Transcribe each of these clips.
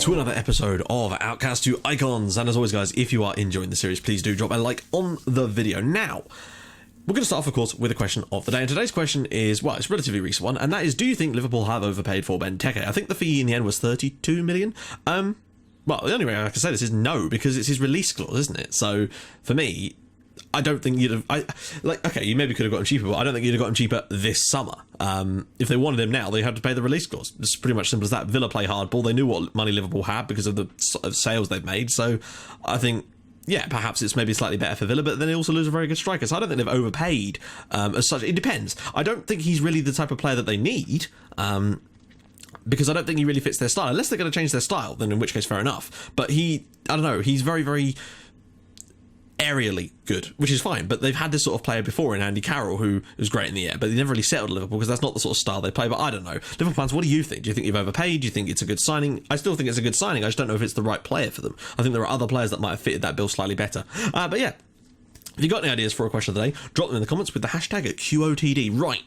to another episode of Outcasts to Icons, and as always guys, if you are enjoying the series, please do drop a like on the video. Now, we're going to start off, of course, with a question of the day, and today's question is, well, it's a relatively recent one, and that is, do you think Liverpool have overpaid for Benteke? I think the fee in the end was 32 million. Well, the only way I can say this is no, because it's his release clause, isn't it? So, for me, I don't think you'd have... okay, you maybe could have got him cheaper, but I don't think you'd have got him cheaper this summer. If they wanted him now, they had to pay the release clause. It's pretty much simple as that. Villa play hardball. They knew what money Liverpool had because of the sales they've made. So I think, yeah, perhaps it's maybe slightly better for Villa, but then they also lose a very good striker. So I don't think they've overpaid as such. It depends. I don't think he's really the type of player that they need. Because I don't think he really fits their style. Unless they're going to change their style, then in which case, fair enough. But I don't know, he's very, very aerially good, which is fine, but they've had this sort of player before in Andy Carroll who was great in the air, but he never really settled at Liverpool because that's not the sort of style they play. But I don't know, Liverpool fans, what do you think? Do you think you've overpaid? Do you think it's a good signing? I still think it's a good signing. I just don't know if it's the right player for them. I think there are other players that might have fitted that bill slightly better, but yeah, if you've got any ideas for a question of the day, drop them in the comments with the hashtag at QOTD. Right,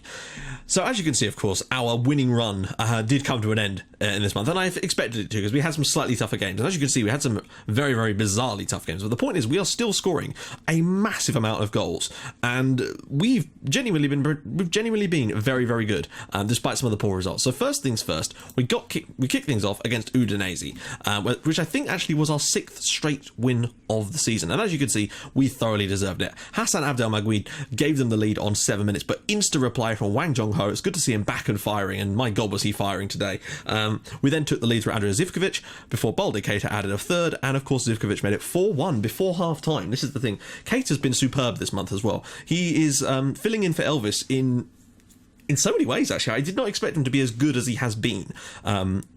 so as you can see, of course, our winning run did come to an end in this month, and I expected it to, because we had some slightly tougher games, and as you can see, we had some very, very bizarrely tough games, but the point is we are still scoring a massive amount of goals, and we've genuinely been very, very good, despite some of the poor results. So first things first, we kicked things off against Udinese, which I think actually was our 6th straight win of the season, and as you can see, we thoroughly deserved it. Hassan Abdelmaguid gave them the lead on 7 minutes, but insta reply from Wang Jong-ho. It's good to see him back and firing, and my god was he firing today. We then took the lead through Andrija Zivkovic before Balde Keita added a third, and of course Zivkovic made it 4-1 before half time. This is the thing, Keita's been superb this month as well. He is filling in for Elvis in so many ways, actually. I did not expect him to be as good as he has been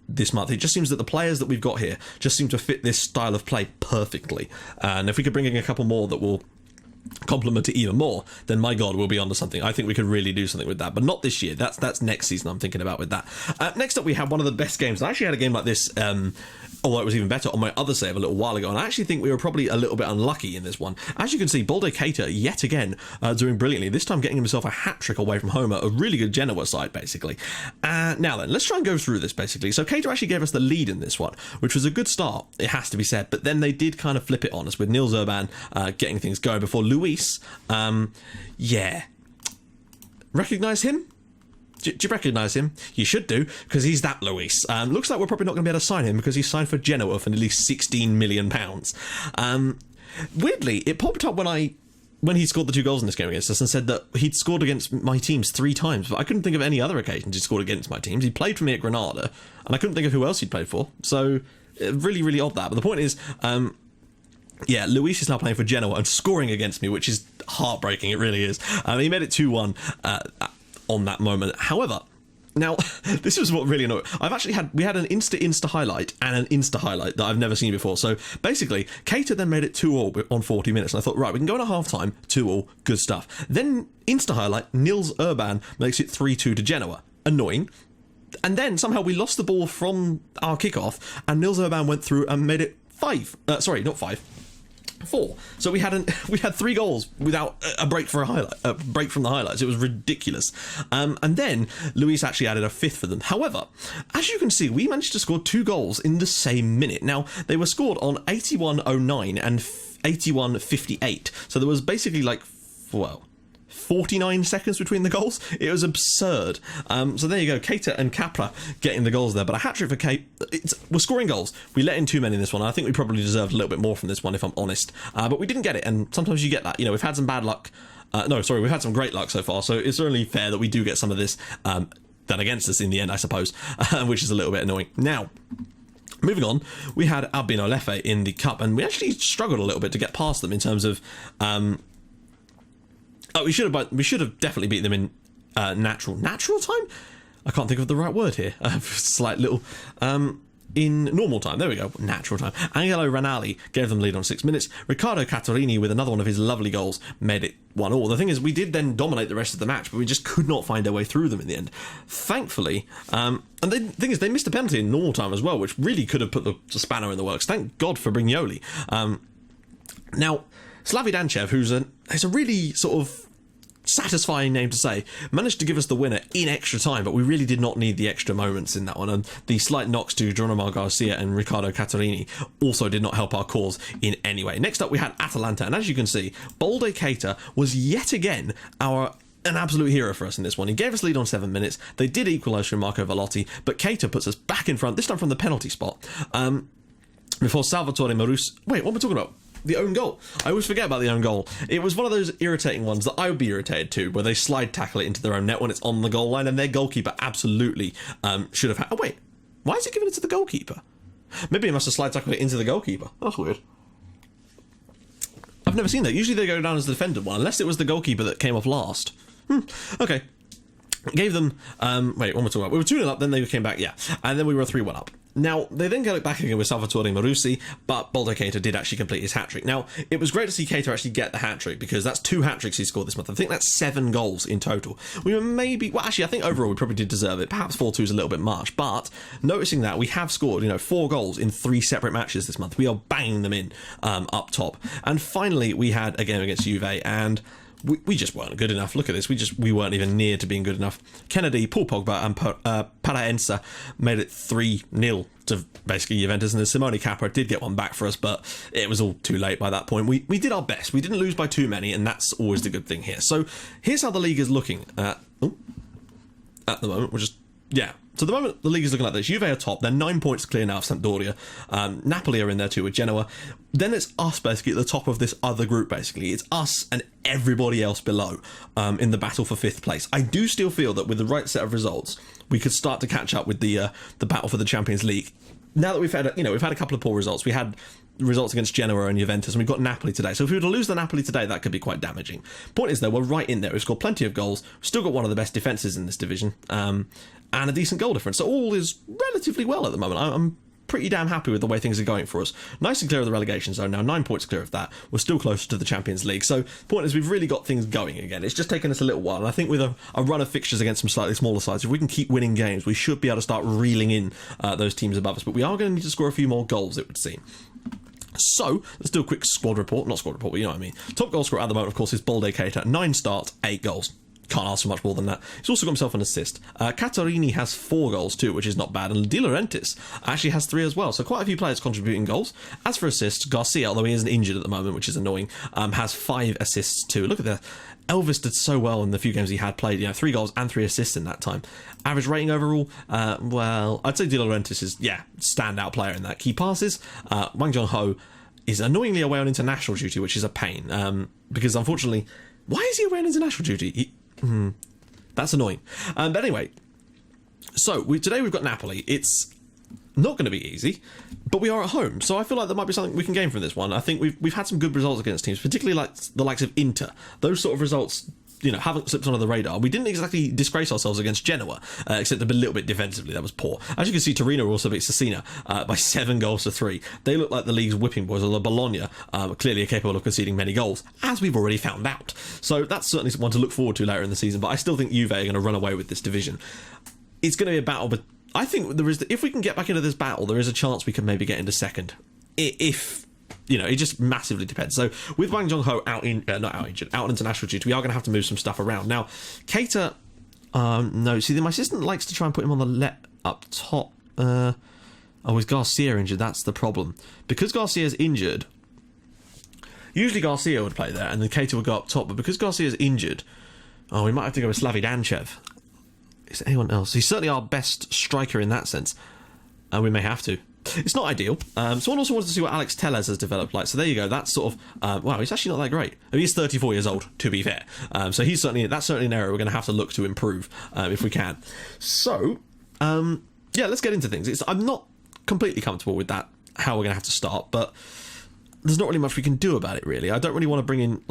this month. It just seems that the players that we've got here just seem to fit this style of play perfectly, and if we could bring in a couple more that will complement it even more, then my god, we'll be onto something. I think we could really do something with that, but not this year. That's next season I'm thinking about with that. Next up, we have one of the best games. I actually had a game like this, although it was even better on my other save a little while ago, and I actually think we were probably a little bit unlucky in this one. As you can see, Balde Keita yet again doing brilliantly, this time getting himself a hat-trick away from Homer, a really good Genoa side basically. Now then, let's try and go through this basically. So Keita actually gave us the lead in this one, which was a good start, it has to be said, but then they did kind of flip it on us with Nils Urban getting things going before Luis, yeah, recognise him? Do you recognise him? You should do, because he's that Luis. Looks like we're probably not going to be able to sign him because he's signed for Genoa for nearly £16 million. Weirdly, it popped up when he scored the 2 goals in this game against us and said that he'd scored against my teams 3 times, but I couldn't think of any other occasions he'd scored against my teams. He played for me at Granada, and I couldn't think of who else he'd played for, so really, really odd that. But the point is, yeah, Luis is now playing for Genoa and scoring against me, which is heartbreaking, it really is. He made it 2-1 on that moment. However, now this was what really annoyed. We had an insta highlight and an insta highlight that I've never seen before. So basically, Keita then made it 2-2 on 40 minutes, and I thought, right, we can go in a half time, 2-2, good stuff. Then insta highlight, Nils Urban makes it 3-2 to Genoa. Annoying. And then somehow we lost the ball from our kickoff, and Nils Urban went through and made it 4. So we had 3 goals without a break for a break from the highlights. It was ridiculous. And then Luis actually added a 5th for them. However, as you can see, we managed to score 2 goals in the same minute. Now, they were scored on 81:09 and 81:58. So there was basically 49 seconds between the goals. It was absurd. So there you go, Keita and Capra getting the goals there, but a hat-trick for Keita. We're scoring goals. We let in too many in this one. I think we probably deserved a little bit more from this one, if I'm honest, but we didn't get it, and sometimes you get that. We've had some bad luck. We've had some great luck so far, so it's only fair that we do get some of this done against us in the end, I suppose, which is a little bit annoying. Now, moving on, we had Albino Leffe in the cup, and we actually struggled a little bit to get past them in terms of we should have definitely beat them in natural time. I can't think of the right word here. Slight little in normal time. There we go, natural time. Angelo Ranalli gave them the lead on 6 minutes. Riccardo Catorini with another one of his lovely goals made it 1-1. The thing is, we did then dominate the rest of the match, but we just could not find our way through them in the end. Thankfully, and the thing is, they missed a penalty in normal time as well, which really could have put the spanner in the works. Thank God for Brignoli. Now, Slavi Danchev, who's a really sort of satisfying name to say, managed to give us the winner in extra time, but we really did not need the extra moments in that one, and the slight knocks to Geronimo Garcia and Riccardo Catarini also did not help our cause in any way. Next up we had Atalanta, and as you can see, Balde Keita was yet again an absolute hero for us in this one. He gave us lead on 7 minutes. They did equalise through Marco Velotti, but Keita puts us back in front, this time from the penalty spot, before Salvatore Marusi. Wait, what am I talking about? The own goal. I always forget about the own goal. It was one of those irritating ones that I would be irritated too, where they slide tackle it into their own net when it's on the goal line, and their goalkeeper absolutely should have had... Oh, wait. Why is he giving it to the goalkeeper? Maybe he must have slide tackled it into the goalkeeper. That's weird. I've never seen that. Usually they go down as the defended one, unless it was the goalkeeper that came off last. Okay. Gave them... wait, what am I talking about? We were 2-0 up, then they came back, yeah. And then we were 3-1 up. Now, they then get it back again with Salvatore Marusi, but Balde Keita did actually complete his hat-trick. Now, it was great to see Keita actually get the hat-trick, because that's 2 hat-tricks he scored this month. I think that's 7 goals in total. We were maybe... Well, actually, I think overall we probably did deserve it. Perhaps 4-2 is a little bit much, but noticing that we have scored, 4 goals in 3 separate matches this month. We are banging them in up top. And finally, we had a game against Juve, and... We just weren't good enough. Look at this. We weren't even near to being good enough. Kennedy, Paul Pogba and Paraenza made it 3-0 to basically Juventus, and then Simone Capra did get one back for us, but it was all too late by that point. We did our best. We didn't lose by too many, and that's always the good thing here. So here's how the league is looking at the moment. We're just... Yeah. So at the moment, the league is looking like this. Juve are top. They're 9 points clear now of Sampdoria. Napoli are in there too with Genoa. Then it's us basically at the top of this other group, basically. It's us and everybody else below in the battle for 5th place. I do still feel that with the right set of results, we could start to catch up with the battle for the Champions League. Now that we've had a couple of poor results. We had results against Genoa and Juventus, and we've got Napoli today. So if we were to lose the Napoli today, that could be quite damaging. Point is, though, we're right in there. We've scored plenty of goals. We've still got one of the best defences in this division, and a decent goal difference. So all is relatively well at the moment. I'm pretty damn happy with the way things are going for us. Nice and clear of the relegation zone now, 9 points clear of that. We're still closer to the Champions League. So point is, we've really got things going again. It's just taken us a little while, and I think with a run of fixtures against some slightly smaller sides, if we can keep winning games, we should be able to start reeling in those teams above us. But we are going to need to score a few more goals, it would seem. So, let's do a quick squad report. Not squad report, but you know what I mean. Top goal scorer at the moment, of course, is Balde Keita. 9 starts, 8 goals. Can't ask for much more than that. He's also got himself an assist. Catarini has 4 goals too, which is not bad, and De Laurentiis actually has 3 as well, so quite a few players contributing goals. As for assists, Garcia, although he isn't injured at the moment, which is annoying, has 5 assists too. Look at that. Elvis did so well in the few games he had played, 3 goals and 3 assists in that time. Average rating overall, well, I'd say De Laurentiis is, standout player in that. Key passes, Wang Jong-ho is annoyingly away on international duty, which is a pain, because unfortunately, why is he away on international duty? That's annoying. But anyway, so today we've got Napoli. It's not going to be easy, but we are at home, so I feel like there might be something we can gain from this one. I think we've had some good results against teams, particularly like the likes of Inter. Those sort of results, haven't slipped under the radar. We didn't exactly disgrace ourselves against Genoa, except a little bit defensively. That was poor. As you can see, Torino also beat Cesena by 7 goals to 3. They look like the league's whipping boys, although Bologna clearly are capable of conceding many goals, as we've already found out. So that's certainly one to look forward to later in the season, but I still think Juve are going to run away with this division. It's going to be a battle, but I think if we can get back into this battle, there is a chance we can maybe get into second. If... it just massively depends. So with Wang Jong-ho out on international duty, we are going to have to move some stuff around. Now, Keita, no, see, my assistant likes to try and put him on the up top. Is Garcia injured? That's the problem. Because Garcia's injured, usually Garcia would play there, and then Keita would go up top, but because Garcia's injured, we might have to go with Slavi Danchev. Is there anyone else? He's certainly our best striker in that sense, and we may have to. It's not ideal. Someone also wants to see what Alex Telles has developed like. So there you go. That's sort of... wow, he's actually not that great. I mean, he's 34 years old, to be fair. So that's certainly an area we're going to have to look to improve if we can. So, let's get into things. I'm not completely comfortable with that, how we're going to have to start, but there's not really much we can do about it, really. I don't really want to bring in,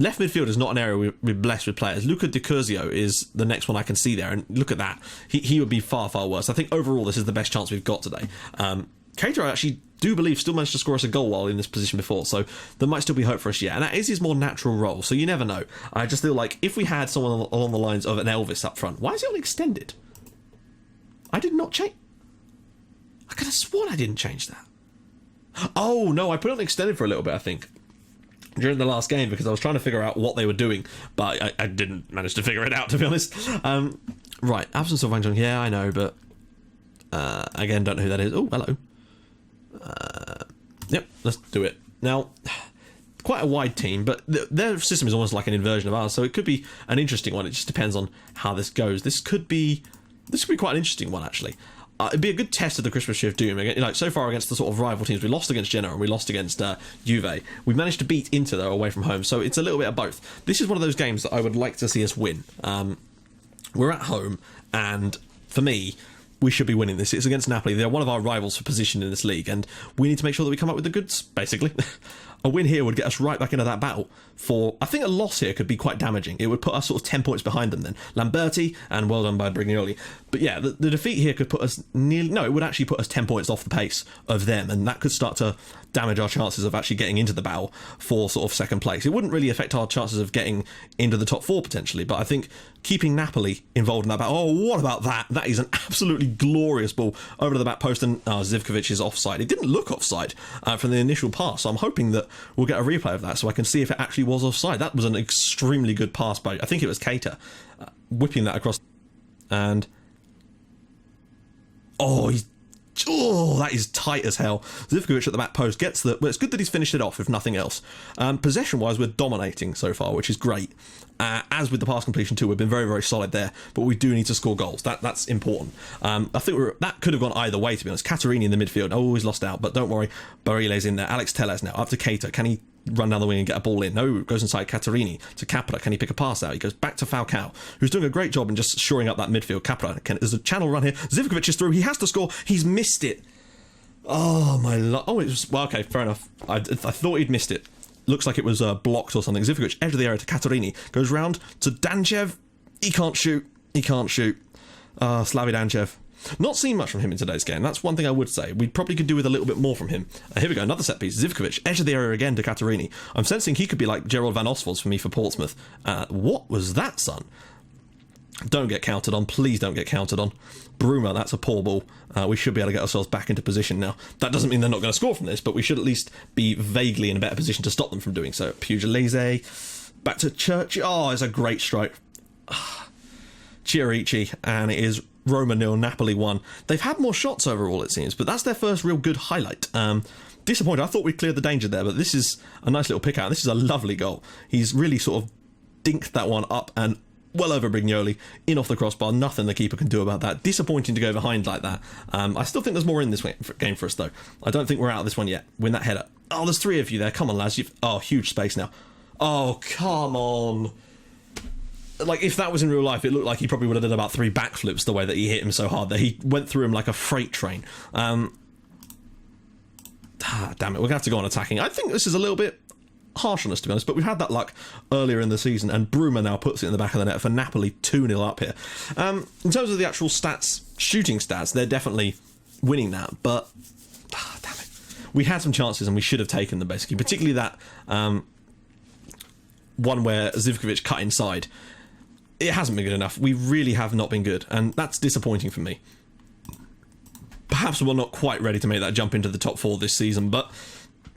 left midfield is not an area we're blessed with players. Luca Di Curzio is the next one I can see there, and look at that. He would be far, far worse. I think overall this is the best chance we've got today. Keita, I actually do believe, still managed to score us a goal while in this position before, so there might still be hope for us yet, and that is his more natural role, so you never know. I just feel like if we had someone along the lines of an Elvis up front... Why is it on extended? I did not change... I could have sworn I didn't change that. Oh, no, I put it on extended for a little bit, I think. during the last game because I was trying to figure out what they were doing, but I didn't manage to figure it out, to be honest. Right, absence of Wang Zhong. Yeah, I know, but again, don't know who that is. Oh, hello. Yep, let's do it. Now, quite a wide team, but their system is almost like an inversion of ours, so it could be an interesting one. It just depends on how this goes. This could be quite an interesting one, actually. It'd be a good test of the Christmas tree of doom. Like, so far against the sort of rival teams, we lost against Genoa and we lost against Juve. We've managed to beat Inter, though, away from home, so it's a little bit of both. This is one of those games that I would like to see us win. We're at home, and for me, we should be winning this. It's against Napoli. They're one of our rivals for position in this league, and we need to make sure that we come up with the goods, basically. A win here would get us right back into that battle. I think a loss here could be quite damaging. It would put us sort of 10 points behind them then. Lamberti, and well done by Brignoli. But yeah, the defeat here could put us nearly... No, it would actually put us 10 points off the pace of them, and that could start to damage our chances of actually getting into the battle for sort of second place. It wouldn't really affect our chances of getting into the top four potentially, but I think keeping Napoli involved in that battle... Oh, what about that? That is an absolutely glorious ball over to the back post, and Zivkovic is offside. It didn't look offside from the initial pass, so I'm hoping that we'll get a replay of that so I can see if it actually was offside. That was an extremely good pass by, I think it was Keita, whipping that across, and that is tight as hell. Zivkovic at the back post gets the... Well, it's good that he's finished it off, if nothing else. Possession-wise, we're dominating so far, which is great. As with the pass completion too, we've been very, very solid there, but we do need to score goals. That's important. I think that could have gone either way, to be honest. Catarini in the midfield. Oh, he's lost out, but don't worry. Barile's in there. Alex Telles now. Up to Keita. Can he run down the wing and get a ball in? No, goes inside Catarini to Capra. Can he pick a pass out? He goes back to Falcao, who's doing a great job in just shoring up that midfield. Capra, there's a channel run here. Zivkovic is through. He has to score. He's missed it. Oh, my lord. Oh, it was... Well, okay, fair enough. I thought he'd missed it. Looks like it was blocked or something. Zivkovic, edge of the area to Catarini. Goes round to Danchev. He can't shoot. Slavi Danchev. Not seen much from him in today's game. That's one thing I would say. We probably could do with a little bit more from him. Here we go, another set piece. Zivkovic, edge of the area again to Catarini. I'm sensing he could be like Gerald Van Osvold for me for Portsmouth. What was that, son? Don't get counted on. Please don't get counted on. Bruma, that's a poor ball. We should be able to get ourselves back into position now. That doesn't mean they're not going to score from this, but we should at least be vaguely in a better position to stop them from doing so. Pugliese, back to Church. Oh, it's a great strike. Chierici, and it is Roma 0, Napoli 1. They've had more shots overall, it seems, but that's their first real good highlight. Disappointed. I thought we'd cleared the danger there, but this is a nice little pick out. This is a lovely goal. He's really sort of dinked that one up and well over Brignoli, in off the crossbar. Nothing the keeper can do about that. Disappointing to go behind like that. I still think there's more in this game for us, though. I don't think we're out of this one yet. Win that header. Oh, there's three of you there. Come on, lads. Oh, huge space now. Oh, come on. Like, if that was in real life, it looked like he probably would have done about 3 backflips the way that he hit him so hard that he went through him like a freight train. Damn it, we're going to have to go on attacking. I think this is a little bit harsh on us, to be honest, but we've had that luck earlier in the season, and Bruma now puts it in the back of the net for Napoli, 2-0 up here. In terms of the actual stats, shooting stats, they're definitely winning that, but damn it, we had some chances and we should have taken them, basically, particularly that one where Zivkovic cut inside. It hasn't been good enough. We really have not been good, and that's disappointing for me. Perhaps we're not quite ready to make that jump into the top 4 this season, but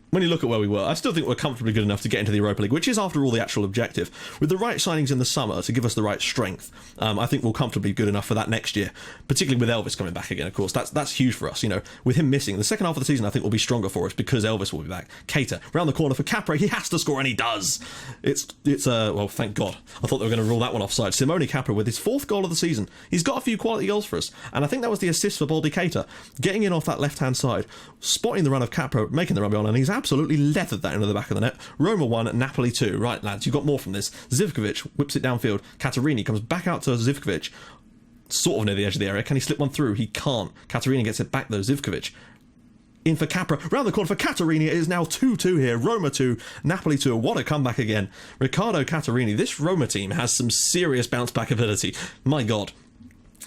when you look at where we were, I still think we're comfortably good enough to get into the Europa League, which is, after all, the actual objective. With the right signings in the summer to give us the right strength, I think we'll comfortably be good enough for that next year, particularly with Elvis coming back again, of course. That's huge for us, you know. With him missing, the second half of the season, I think, will be stronger for us because Elvis will be back. Keita, round the corner for Capra. He has to score, and he does. It's well, thank God. I thought they were going to rule that one offside. Simone Capra with his 4th goal of the season. He's got a few quality goals for us, and I think that was the assist for Baldi Keita, getting in off that left-hand side, spotting the run of Capra, making the run on, and he's absolutely leathered that into the back of the net. Roma 1, Napoli 2. Right, lads, you've got more from this. Zivkovic whips it downfield. Catarini comes back out to Zivkovic, sort of near the edge of the area. Can he slip one through? He can't. Catarini gets it back, though. Zivkovic in for Capra. Round the corner for Catarini. It is now 2-2 here. Roma 2, Napoli 2. What a comeback again. Riccardo Catarini. This Roma team has some serious bounce-back ability. My God.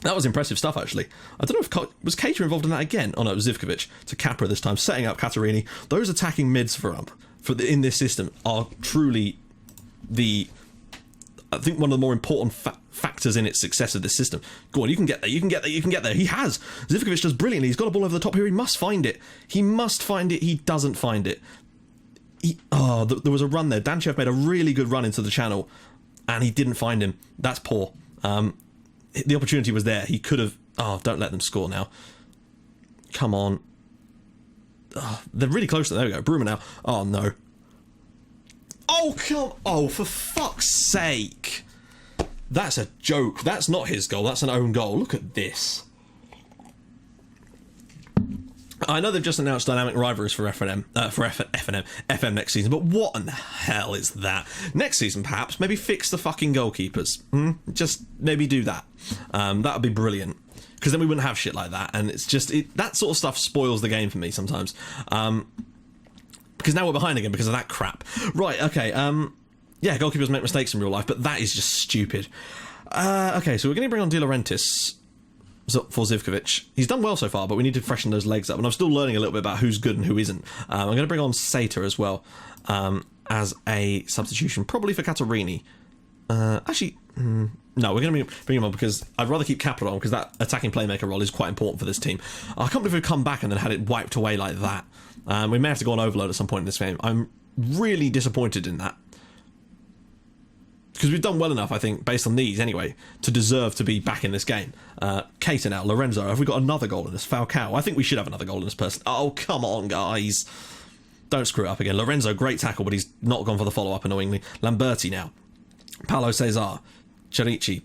That was impressive stuff, actually. I don't know if... Was Keita involved in that again? Oh, no, it was Zivkovic to Capra this time, setting up Catarini. Those attacking mids in this system are truly I think one of the more important factors in its success of this system. Go on, you can get there, you can get there, you can get there. He has. Zivkovic does brilliantly. He's got a ball over the top here. He must find it. He doesn't find it. there was a run there. Danchev made a really good run into the channel, and he didn't find him. That's poor. The opportunity was there. He could have... Oh, don't let them score now. Come on. Oh, they're really close. There we go. Bruma now. Oh, no. Oh, come... Oh, for fuck's sake. That's a joke. That's not his goal. That's an own goal. Look at this. I know they've just announced dynamic rivalries for FM next season, but what in the hell is that? Next season, perhaps, maybe fix the fucking goalkeepers. Just maybe do that. That would be brilliant. Because then we wouldn't have shit like that, and it's just... that sort of stuff spoils the game for me sometimes. Because now we're behind again because of that crap. Right, okay, yeah, goalkeepers make mistakes in real life, but that is just stupid. Okay, so we're going to bring on De Laurentiis for Zivkovic. He's done well so far, but we need to freshen those legs up, and I'm still learning a little bit about who's good and who isn't. I'm going to bring on Sater as well as a substitution, probably for Catarini. Actually, no, we're going to bring him on because I'd rather keep Capra on because that attacking playmaker role is quite important for this team. I can't believe we've come back and then had it wiped away like that. We may have to go on overload at some point in this game. I'm really disappointed in that. Because we've done well enough, I think, based on these anyway, to deserve to be back in this game. Keita now, Lorenzo, have we got another goal in this? Falcao, I think we should have another goal in this person. Oh, come on, guys. Don't screw it up again. Lorenzo, great tackle, but he's not gone for the follow-up, annoyingly. Lamberti now. Paolo Cesar. Cherici.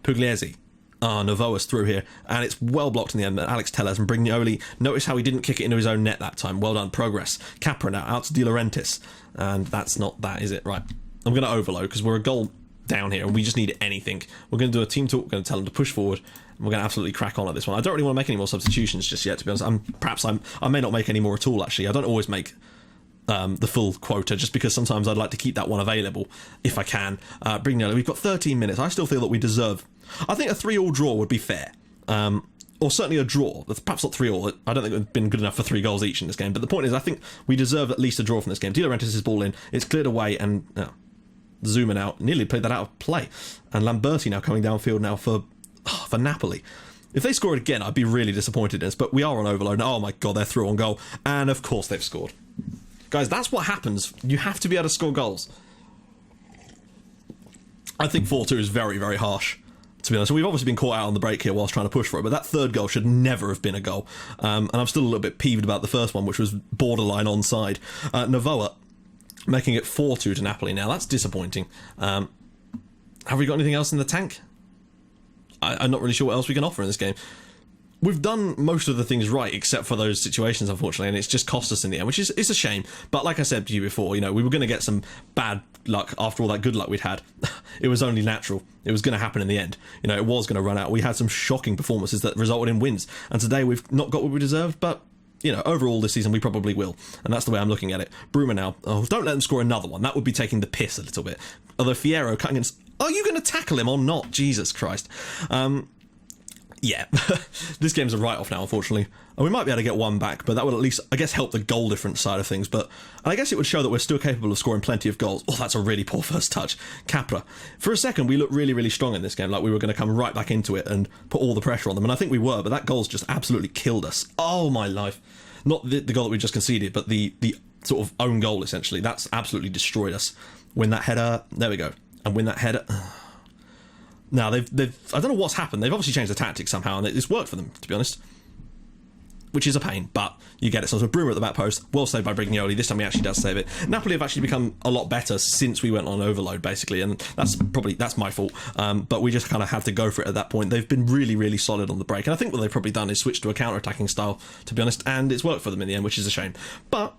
Pugliese. Novoa's through here, and it's well blocked in the end. Alex Tellez and Brignoli. Notice how he didn't kick it into his own net that time. Well done, progress. Capra now, out to De Laurentiis. And that's not that, is it? Right. I'm going to overload because we're a goal down here and we just need anything. We're going to do a team talk. We're going to tell them to push forward, and we're going to absolutely crack on at this one. I don't really want to make any more substitutions just yet, to be honest. I may not make any more at all, actually. I don't always make the full quota just because sometimes I'd like to keep that one available if I can. Brignoli, we've got 13 minutes. I still feel that we deserve... I think a 3-3 draw would be fair. Or certainly a draw. Perhaps not 3-3. I don't think we've been good enough for 3 goals each in this game. But the point is, I think we deserve at least a draw from this game. De Laurentiis is ball in. It's cleared away, and Zuma now nearly played that out of play. And Lamberti now coming downfield now for Napoli. If they score it again, I'd be really disappointed in us. But we are on overload. Oh my god, they're through on goal. And of course they've scored. Guys, that's what happens. You have to be able to score goals. I think 4-2 is very, very harsh, to be honest. We've obviously been caught out on the break here whilst trying to push for it, but that third goal should never have been a goal. And I'm still a little bit peeved about the first one, which was borderline onside. Novoa making it 4-2 to Napoli now. That's disappointing. Have we got anything else in the tank? I'm not really sure what else we can offer in this game. We've done most of the things right, except for those situations, unfortunately, and it's just cost us in the end, which is a shame. But like I said to you before, we were going to get some bad luck after all that good luck we'd had. It was only natural. It was going to happen in the end. It was going to run out. We had some shocking performances that resulted in wins, and today we've not got what we deserved, but overall this season we probably will, and that's the way I'm looking at it. Bruma now. Oh, don't let them score another one. That would be taking the piss a little bit. Although Fierro cutting against... Are you going to tackle him or not? Jesus Christ. Yeah, this game's a write-off now, unfortunately. And we might be able to get one back, but that would at least, I guess, help the goal difference side of things. And I guess it would show that we're still capable of scoring plenty of goals. Oh, that's a really poor first touch. Capra. For a second, we looked really, really strong in this game, like we were going to come right back into it and put all the pressure on them. And I think we were, but that goal's just absolutely killed us. Oh, my life. Not the goal that we just conceded, but the sort of own goal, essentially. That's absolutely destroyed us. Win that header. There we go. And win that header... Now, they've I don't know what's happened. They've obviously changed the tactics somehow, and it's worked for them, to be honest. Which is a pain, but you get it. So Bruma at the back post, well saved by Brignoli. This time he actually does save it. Napoli have actually become a lot better since we went on overload, basically, and that's my fault. But we just kind of had to go for it at that point. They've been really, really solid on the break, and I think what they've probably done is switch to a counter-attacking style, to be honest, and it's worked for them in the end, which is a shame. But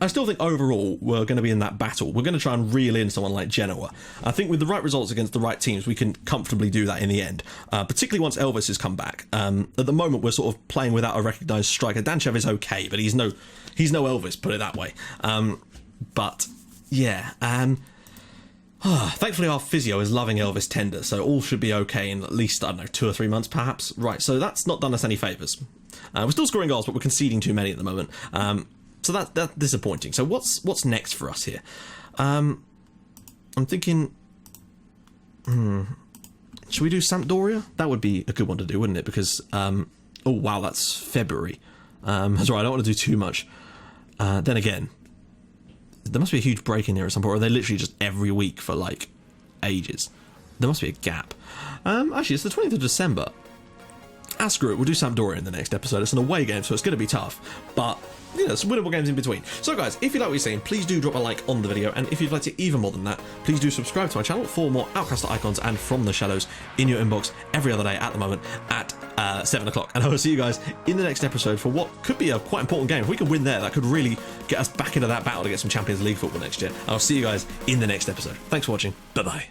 I still think overall we're going to be in that battle. We're going to try and reel in someone like Genoa. I think with the right results against the right teams, we can comfortably do that in the end, particularly once Elvis has come back. At the moment, we're sort of playing without a recognised striker. Danchev is okay, but he's no Elvis, put it that way. But yeah, thankfully our physio is loving Elvis tender, so all should be okay in at least, I don't know, 2 or 3 months perhaps. Right, so that's not done us any favours. We're still scoring goals, but we're conceding too many at the moment. So that's disappointing. So what's next for us here? I'm thinking... should we do Sampdoria? That would be a good one to do, wouldn't it? Because... oh, wow, that's February. That's right, I don't want to do too much. Then again... There must be a huge break in there at some point, or are they literally just every week for like ages? There must be a gap. Actually, it's the 20th of December. Screw it, we'll do Sampdoria in the next episode. It's an away game, so it's going to be tough, but you know, some winnable games in between. So guys, if you like what you're seeing, please do drop a like on the video, and if you'd like to even more than that, please do subscribe to my channel for more Outcast icons and From the Shadows in your inbox every other day at the moment at 7 o'clock. And I will see you guys in the next episode for what could be a quite important game. If we can win there, that could really get us back into that battle to get some Champions League football next year. I'll see you guys in the next episode. Thanks for watching. Bye-bye.